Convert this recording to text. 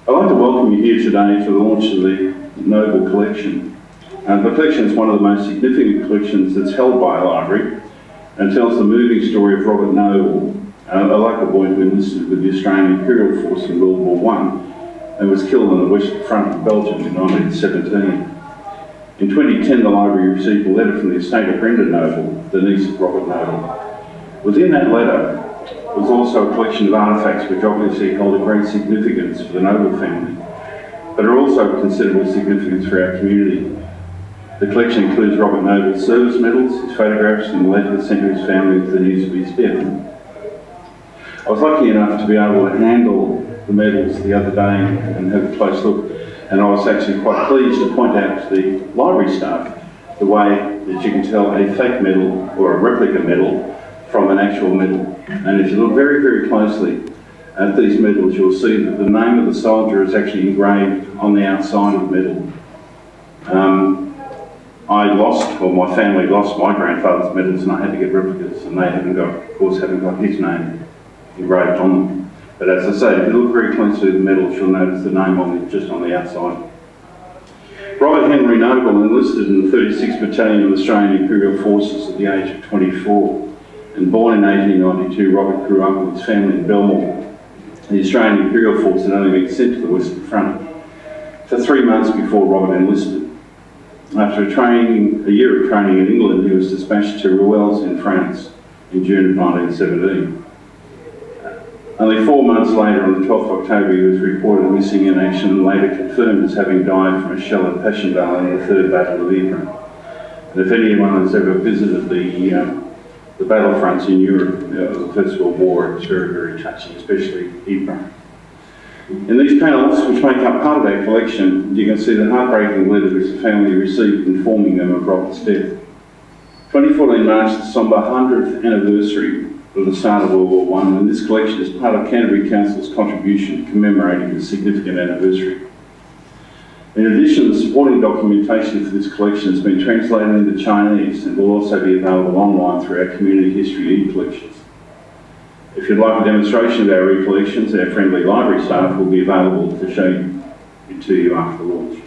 I'd like to welcome you here today for the launch of the Noble Collection. The collection is one of the most significant collections that's held by a library and tells the moving story of Robert Noble, a local boy who enlisted with the Australian Imperial Force in World War I and was killed on the Western Front of Belgium in 1917. In 2010, the library received a letter from the estate of Brenda Noble, the niece of Robert Noble. Within that letter was also a collection of artefacts which obviously hold a great significance for the Noble family, but are also of considerable significance for our community. The collection includes Robert Noble's service medals, his photographs, and the letters sent to his family with the news of his death. I was lucky enough to be able to handle the medals the other day and have a close look, and I was actually quite pleased to point out to the library staff the way that you can tell a fake medal or a replica medal from an actual medal. And if you look very, very closely at these medals, you'll see that the name of the soldier is actually engraved on the outside of the medal. My family lost my grandfather's medals, and I had to get replicas, and they haven't got his name engraved on them. But as I say, if you look very closely at the medals, you'll notice the name just on the outside. Robert Henry Noble enlisted in the 36th Battalion of the Australian Imperial Forces at the age of 24. And born in 1892, Robert grew up with his family in Belmore. The Australian Imperial Force had only been sent to the Western Front for 3 months before Robert enlisted. After a year of training in England, he was dispatched to Rouen in France in June of 1917. Only 4 months later, on the 12th of October, he was reported missing in action and later confirmed as having died from a shell at Passchendaele in the Third Battle of Ypres. And if anyone has ever visited the battlefronts in Europe of the First World War, it's very, very touching, especially Ypres. In these panels, which make up part of our collection, you can see the heartbreaking letter which the family received informing them of Robert's death. 2014 marks the sombre 100th anniversary of the start of World War I, and this collection is part of Canterbury Council's contribution to commemorating this significant anniversary. In addition, the supporting documentation for this collection has been translated into Chinese and will also be available online through our community history e-collections. If you'd like a demonstration of our e-collections, our friendly library staff will be available to show it to you after launch.